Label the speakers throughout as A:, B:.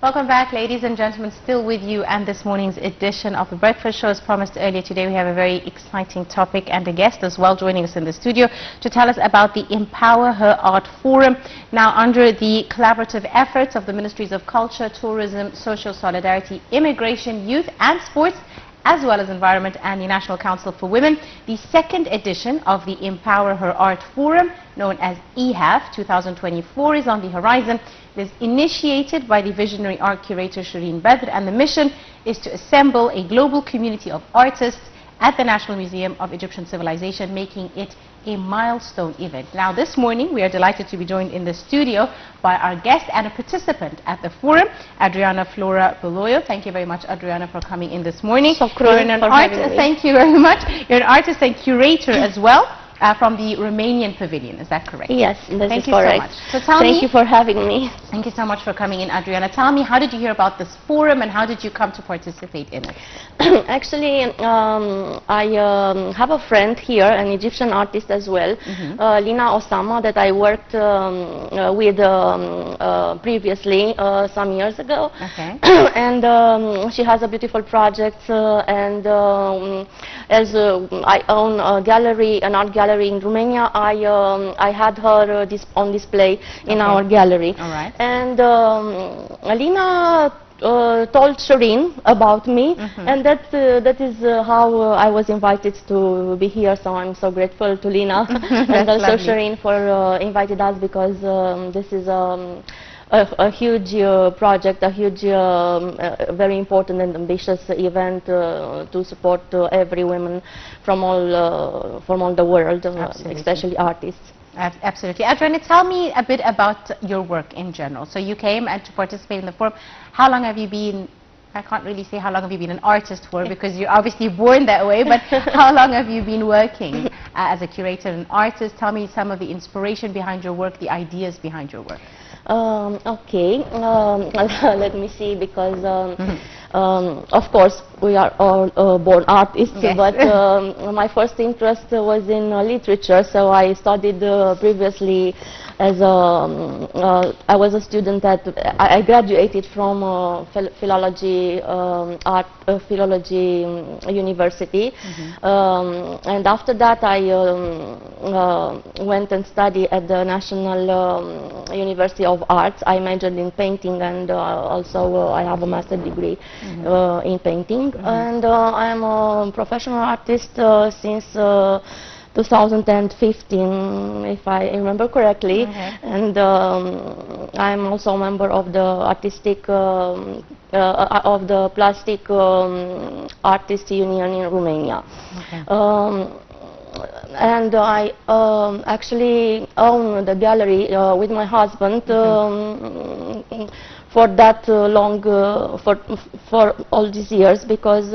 A: Welcome back, ladies and gentlemen. Still with you, and this morning's edition of the Breakfast Show. As promised earlier today, we have a very exciting topic and a guest as well joining us in the studio to tell us about the Empower Her Art Forum, now under the collaborative efforts of the Ministries of Culture, Tourism, Social Solidarity, Immigration, Youth and Sports, as well as Environment and the National Council for Women. The second edition of the Empower Her Art Forum, known as EHAF 2024, is on the horizon. It is initiated by the visionary art curator Shireen Badr, and the mission is to assemble a global community of artists at the National Museum of Egyptian Civilization, making it a milestone event. Now, this morning we are delighted to be joined in the studio by our guest and a participant at the forum, Adriana Florea Baloiu. Thank you very much, Adriana, for coming in this morning. You're an artist. Thank you very much. You're an artist and curator as well. From the Romanian Pavilion, is that correct?
B: Yes, that is correct.
A: Thank you so much. So
B: thank you for having me.
A: Thank you so much for coming in, Adriana. Tell me, how did you hear about this forum and how did you come to participate in it?
B: Actually, I have a friend here, an Egyptian artist as well, Lina Osama, that I worked with previously some years ago. Okay. And she has a beautiful project, and as I own a gallery, an art gallery in Romania, I had her on display in our gallery.
A: All right.
B: And Alina told Shireen about me, and that is how I was invited to be here. So I'm so grateful to Lina and also Shireen for inviting us, because this is a huge project, a huge, very important and ambitious event to support every woman from all the world, especially artists.
A: Absolutely. Adriana, tell me a bit about your work in general. So you came and to participate in the forum. How long have you been, I can't really say how long have you been an artist for, because you're obviously born that way, but how long have you been working as a curator and artist? Tell me some of the inspiration behind your work, the ideas behind your work.
B: Okay, let me see, because of course we are all born artists, yes. But my first interest was in literature, so I studied previously as I was a student at, I graduated from philology university, and after that I went and studied at the National University of Arts. I majored in painting, and also I have a master's degree in painting, and I'm a professional artist since 2015, if I remember correctly, and I'm also a member of the artistic of the Plastic Artists Union in Romania. And I actually own the gallery with my husband for that long, for all these years, because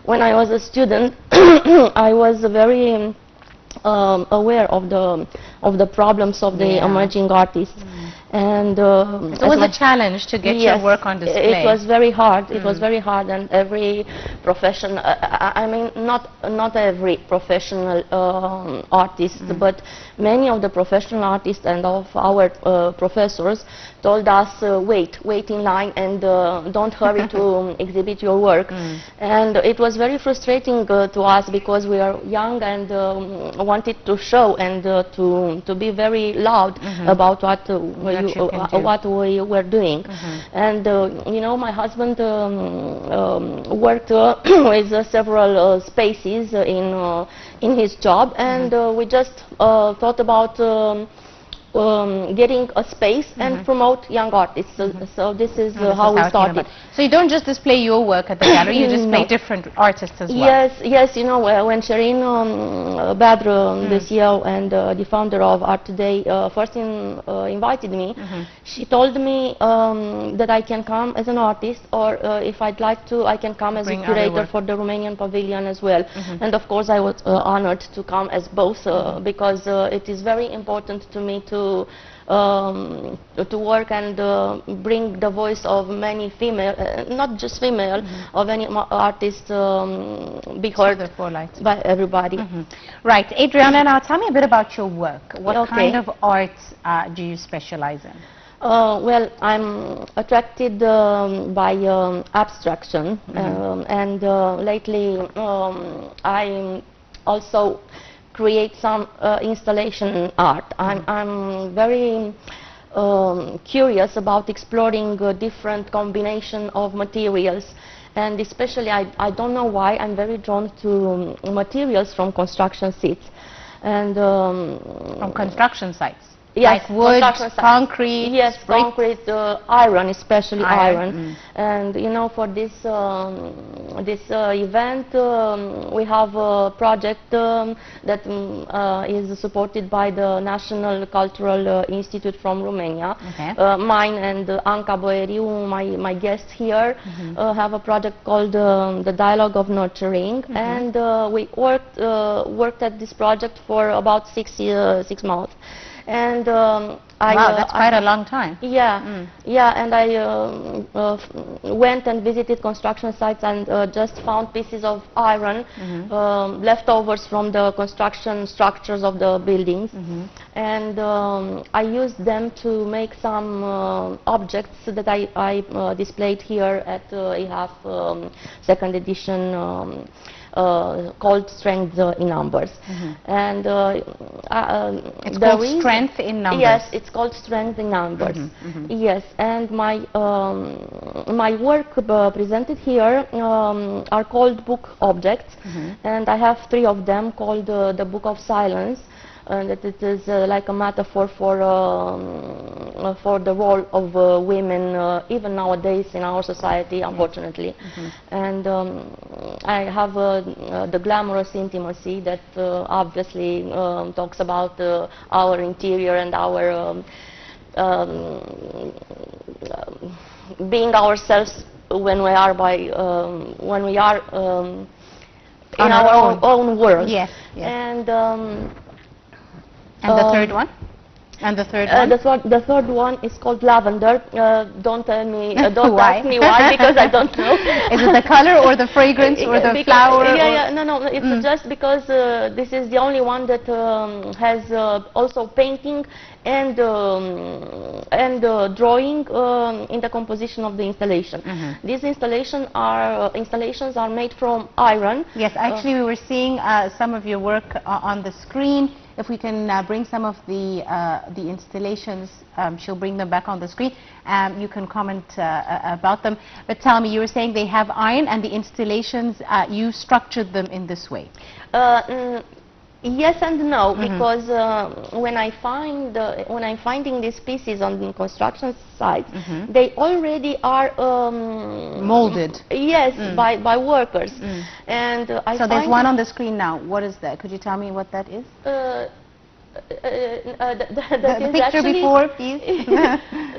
B: when I was a student, I was very aware of the problems of the emerging artists, and
A: it was a challenge to get your work on display.
B: It was very hard. It was very hard, and every profession, I mean, not every professional artist, but many of the professional artists and of our professors told us, wait in line, and don't hurry to exhibit your work. And it was very frustrating to us, because we are young and wanted to show and to be very loud about what we were doing. And you know, my husband worked with several spaces in his job, and we just thought about getting a space and promote young artists. So this is how we started.
A: So you don't just display your work at the gallery, you display different artists as well?
B: Yes, you know, when Shireen Badr, the CEO and the founder of Art Today, first invited me, she told me that I can come as an artist, or if I'd like to, I can come as a curator for the Romanian Pavilion as well. And of course I was honored to come as both, because it is very important to me to work and bring the voice of many female, not just female, of any artist be heard by everybody.
A: Right. Adriana, now tell me a bit about your work. What kind of art do you specialize in?
B: Well, I'm attracted by abstraction, and lately I also create some installation art. I'm very curious about exploring different combination of materials, and especially I don't know why I'm very drawn to materials from construction sites. And
A: from construction sites?
B: Yes,
A: like wood, concrete,
B: yes,
A: brick.
B: concrete, iron, especially iron.
A: Mm.
B: And you know, for this event, we have a project that is supported by the National Cultural Institute from Romania.
A: Okay.
B: Mine and Anca Boeriu, my guest here, have a project called the Dialogue of Nurturing, and we worked at this project for about 6 months. And
A: wow, that's quite a long time.
B: Yeah, yeah, and I went and visited construction sites and just found pieces of iron, leftovers from the construction structures of the buildings, and I used them to make some objects that I displayed here at IHAF second edition. Called Strength in Numbers, and
A: it's called Strength in Numbers.
B: Yes, it's called Strength in Numbers. Yes, and my my work presented here are called book objects, and I have 3 of them called the Book of Silence. And that it is like a metaphor for the role of women, even nowadays in our society, unfortunately. And I have the glamorous intimacy that obviously talks about our interior and our being ourselves when we are in our own world.
A: Yes, yes.
B: And
A: the third one? And the third one?
B: The third one is called Lavender. Don't tell me, don't ask me why, because I don't know.
A: Is it the color or the fragrance or the flower?
B: Yeah, no, it's just because this is the only one that has also painting and drawing in the composition of the installation. These installations are made from iron.
A: Yes, actually we were seeing some of your work on the screen. If we can bring some of the installations, she'll bring them back on the screen. You can comment about them. But tell me, you were saying they have iron, and the installations, you structured them in this way.
B: Yes and no, because when I'm finding these pieces on the construction sites, they already are
A: molded.
B: Yes, by workers. And
A: so there's one on the screen now. What is that? Could you tell me what that is?
B: The
A: picture actually, before, please.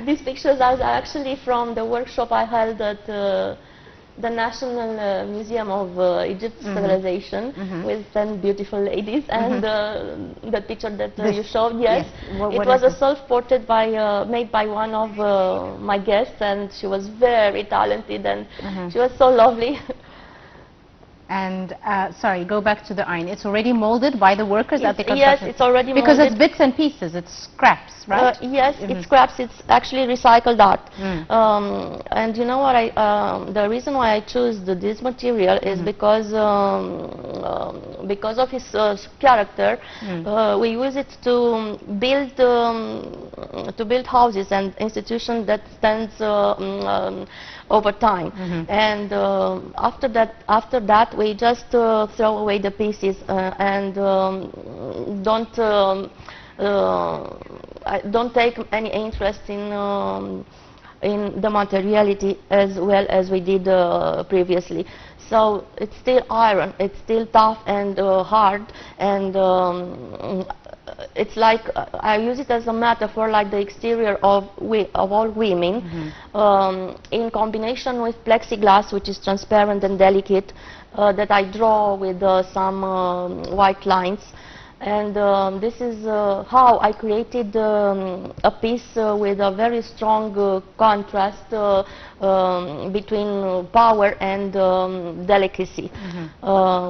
B: These pictures are actually from the workshop I held at the National Museum of Egypt's Civilization with 10 beautiful ladies, and the picture that you showed, yes, it was a self-portrait made by one of my guests, and she was very talented, and she was so lovely.
A: And sorry, go back to the iron. It's already molded by the workers at the construction.
B: Yes, it's already
A: molded. Because
B: it's
A: bits and pieces, it's scraps, right?
B: Yes, it's scraps. It's actually recycled art. And you know what? The reason why I choose this material is because of his character. We use it to build houses and institutions that stands over time, and after that we just throw away the pieces and don't take any interest in the materiality as well as we did previously. So it's still iron, it's still tough and hard, and it's like I use it as a metaphor, like the exterior of all women, in combination with plexiglass, which is transparent and delicate, that I draw with some white lines. And this is how I created a piece with a very strong contrast between power and delicacy,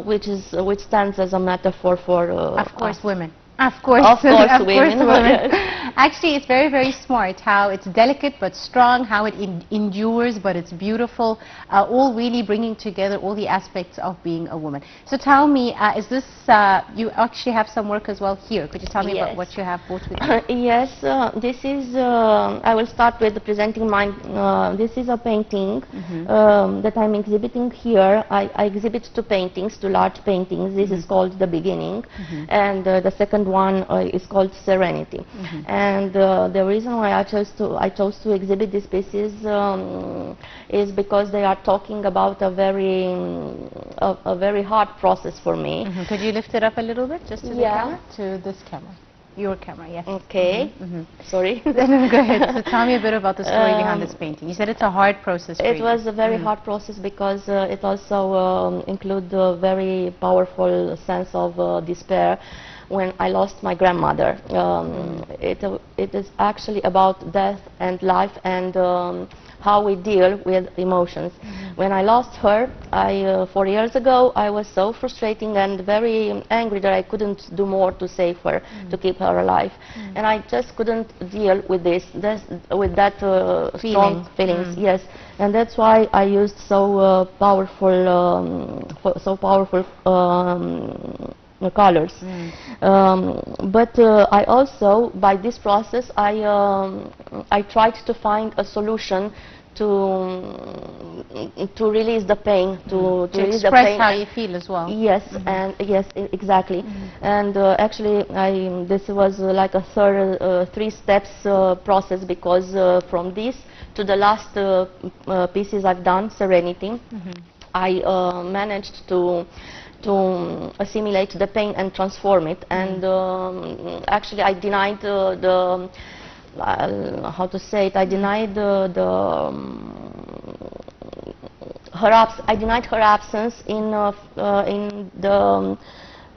B: which stands as a metaphor for
A: of course, women. Of course,
B: of course,
A: of course,
B: women.
A: women.
B: Yes.
A: Actually, it's very, very smart how it's delicate but strong, how it endures but it's beautiful, all really bringing together all the aspects of being a woman. So tell me, is this, you actually have some work as well here. Could you tell me about what you have brought with you?
B: Yes, this is, I will start with presenting mine. This is a painting that I'm exhibiting here. I exhibit two paintings, two large paintings. This is called The Beginning, and the second one is called Serenity. And the reason why I chose to exhibit these pieces is because they are talking about a very hard process for me.
A: Could you lift it up a little bit, just to the camera, to this camera? Your camera, yes.
B: Okay. Sorry.
A: Go ahead. So tell me a bit about the story behind this painting. You said it's a hard process for you.
B: It was a very hard process because it also includes a very powerful sense of despair when I lost my grandmother. It is actually about death and life and how we deal with emotions. When I lost her, 4 years ago, I was so frustrating and very angry that I couldn't do more to save her, to keep her alive. And I just couldn't deal with with that strong feelings. Yes, and that's why I used so powerful colors. But I also, by this process, I tried to find a solution to release the pain, to release the pain.
A: Express how you feel as well.
B: Yes, and yes, exactly. And actually, this was like a three steps process, because from this to the last pieces I've done, Serenity, I managed to assimilate the pain and transform it. And actually, I denied how to say it? I denied I denied her absence in the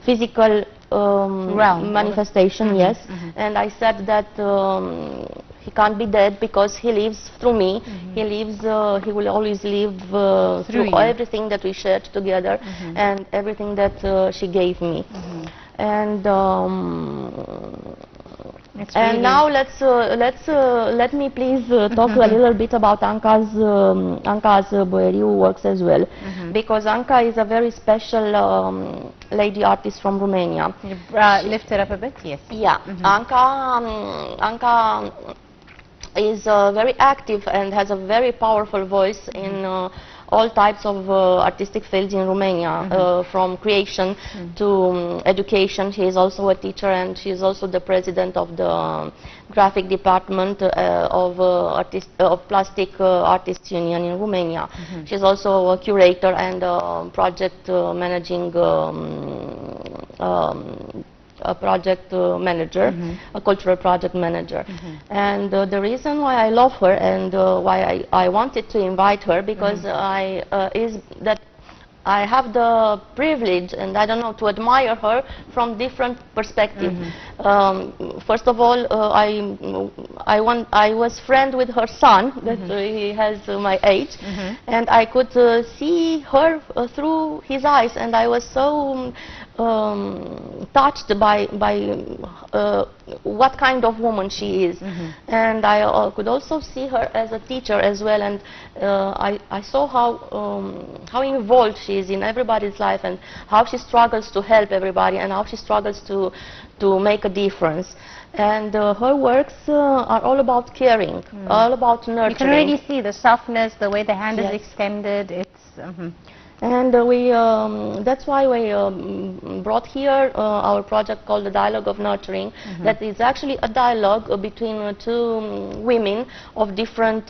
B: physical realm, manifestation. Yes, and I said that he can't be dead because he lives through me. He lives. He will always live through everything that we shared together and everything that she gave me. And now let me please talk a little bit about Anca's Baloiu works as well, because Anca is a very special lady artist from Romania.
A: Lift it up a bit, yes.
B: Yeah, Anca is very active and has a very powerful voice in all types of artistic fields in Romania, from creation to education. She is also a teacher, and she is also the president of the graphic department of Plastic Artists Union in Romania. She is also a curator and project managing a project manager, a cultural project manager. And the reason why I love her and why I wanted to invite her, because is that I have the privilege, and I don't know, to admire her from different perspectives. First of all, I was friend with her son, that he has my age, and I could see her through his eyes, and I was so touched by what kind of woman she is. And I could also see her as a teacher as well, and I saw how involved she is in everybody's life, and how she struggles to help everybody, and how she struggles to make a difference. And her works are all about caring, all about nurturing.
A: You can already see the softness, the way the hand is extended. It's
B: and that's why we brought here our project called the Dialogue of Nurturing. That is actually a dialogue between two women of different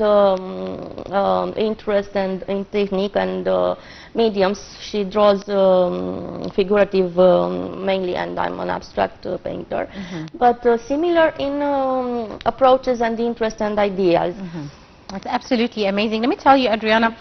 B: interests and in technique and mediums. She draws figurative mainly, and I'm an abstract painter, but similar in approaches and interests and ideas.
A: That's absolutely amazing. Let me tell you, Adriana,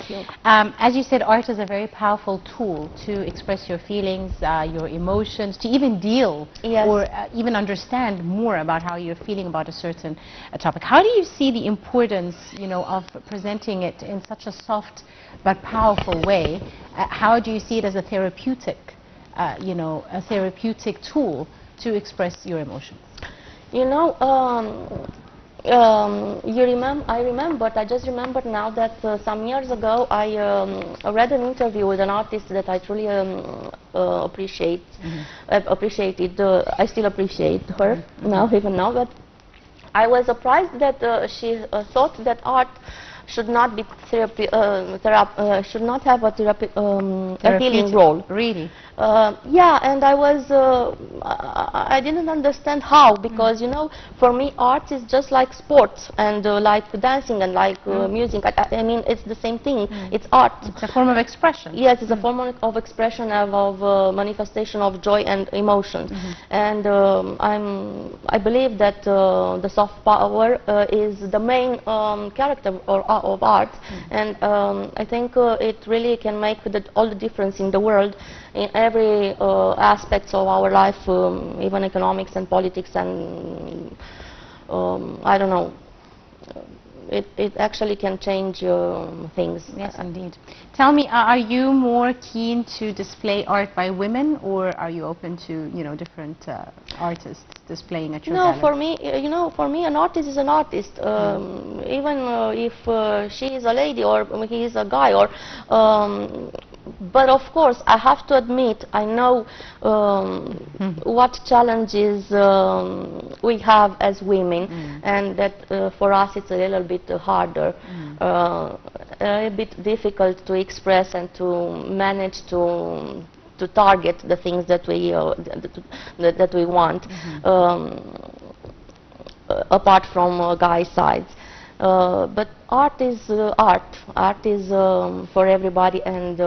A: as you said, art is a very powerful tool to express your feelings, your emotions, to even deal or even understand more about how you're feeling about a certain topic. How do you see the importance, of presenting it in such a soft but powerful way? How do you see it as a therapeutic, a therapeutic tool to express your emotions?
B: You know, I remember, I just remembered now that some years ago I read an interview with an artist that I truly appreciated. I still appreciate her now, even now, but I was surprised that she thought that art should not be should not have a a healing role.
A: Really?
B: Yeah, and I didn't understand how, because you know, for me art is just like sports and like dancing and like music. I mean, it's the same thing. It's art.
A: It's a form of expression.
B: Yes, it's a form of expression of manifestation of joy and emotions. And I believe that the soft power is the main character of art, and I think it really can make all the difference in the world, in every aspects of our life, even economics and politics, and I don't know. It actually can change things.
A: Yes, indeed. Tell me, are you more keen to display art by women, or are you open to, you know, different artists displaying at your gallery?
B: No, for me, you know, for me, an artist is an artist. Even if she is a lady or he is a guy, or but of course, I have to admit, I know what challenges we have as women, and that for us it's a little bit harder, a bit difficult to express and to manage to target the things that we want, apart from guy sides. But art is art. Art is for everybody, and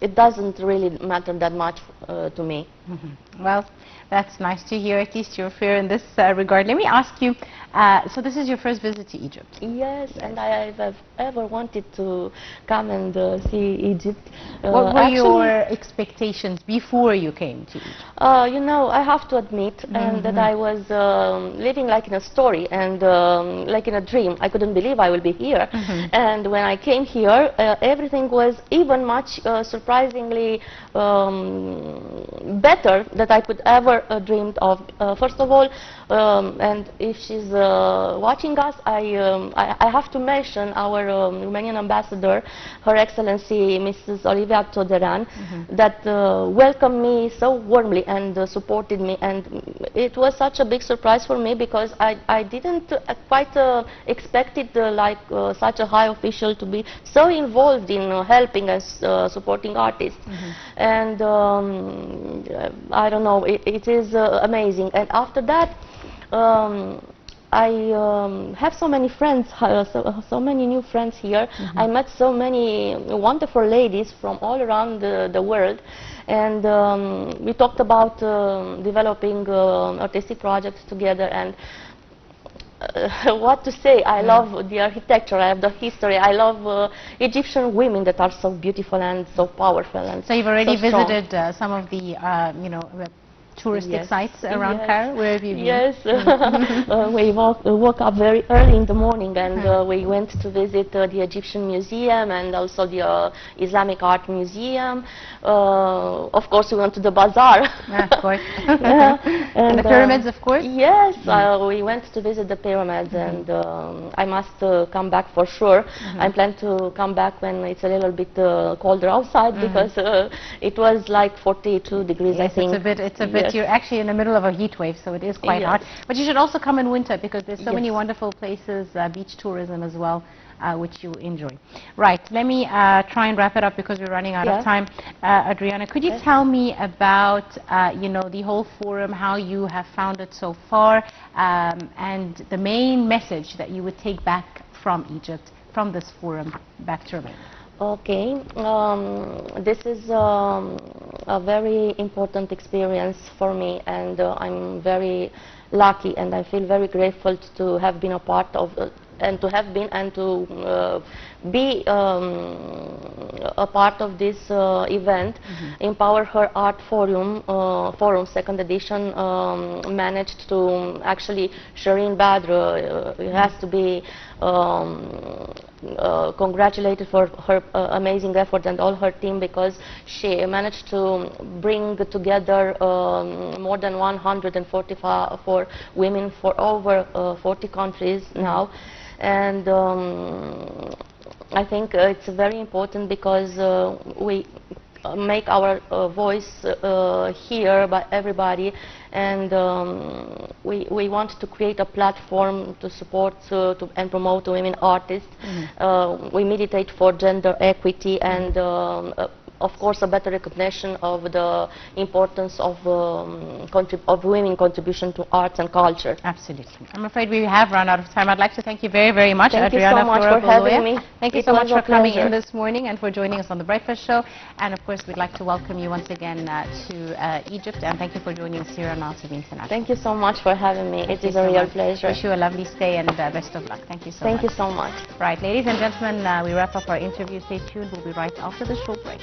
B: it doesn't really matter that much to me.
A: Well, that's nice to hear. At least you're fair in this regard. Let me ask you, so this is your first visit to Egypt?
B: Yes, and I have ever wanted to come and see Egypt.
A: What were your expectations before you came to Egypt?
B: You know, I have to admit that I was living like in a story and like in a dream. I couldn't believe I will be here. And when I came here, everything was even much surprisingly better that I could ever dreamed of. First of all, and if she's watching us, I have to mention our Romanian ambassador, Her Excellency Mrs. Olivia Toderan, that welcomed me so warmly and supported me, and it was such a big surprise for me, because I didn't quite expected like such a high official to be so involved in helping us supporting artists. And I don't know, it is amazing. And after that, I have so many friends, so many new friends here. I met so many wonderful ladies from all around the world, and we talked about developing artistic projects together. And what to say, I love the architecture, I love the history, I love Egyptian women that are so beautiful and so powerful. And
A: so you've already
B: so strong.
A: visited some of the, you know, touristic sites around Cairo? Where have you been?
B: Yes, we woke up very early in the morning, and we went to visit the Egyptian Museum and also the Islamic Art Museum. Of course, we went to the bazaar.
A: Of course. And the pyramids, of course?
B: Yes, we went to visit the pyramids, and I must come back for sure. I plan to come back when it's a little bit colder outside, because it was like 42 degrees,
A: yes,
B: I think.
A: It's a bit. You're actually in the middle of a heat wave, so it is quite hot. But you should also come in winter, because there's so many wonderful places, beach tourism as well, which you enjoy. Right, let me try and wrap it up, because we're running out of time. Adriana, could you tell me about, you know, the whole forum, how you have found it so far, and the main message that you would take back from Egypt, from this forum, back to Romania?
B: Okay, this is a very important experience for me, and I'm very lucky, and I feel very grateful to have been a part of and to have been and to be a part of this event. Empower Her Art Forum, second edition, managed to actually, Shireen Badr, it has to be congratulated for her amazing effort and all her team, because she managed to bring together more than 144 women for over 40 countries now. And I think it's very important because we make our voice heard by everybody, and we want to create a platform to support and promote women artists. We meditate for gender equity and of course a better recognition of the importance of women contribution to arts and culture.
A: Absolutely. I'm afraid we have run out of time. I'd like to thank you very, very much,
B: Adriana.
A: Thank you so much
B: for having me.
A: Thank you so much for coming in this morning and for joining us on The Breakfast Show. And of course, we'd like to welcome you once again to Egypt, and thank you for joining us here on RTV International.
B: Thank you so much for having me. It is a real pleasure.
A: Wish you a lovely stay and best of luck. Thank you so much.
B: Thank you so much.
A: Right, ladies and gentlemen, we wrap up our interview. Stay tuned. We'll be right after the short break.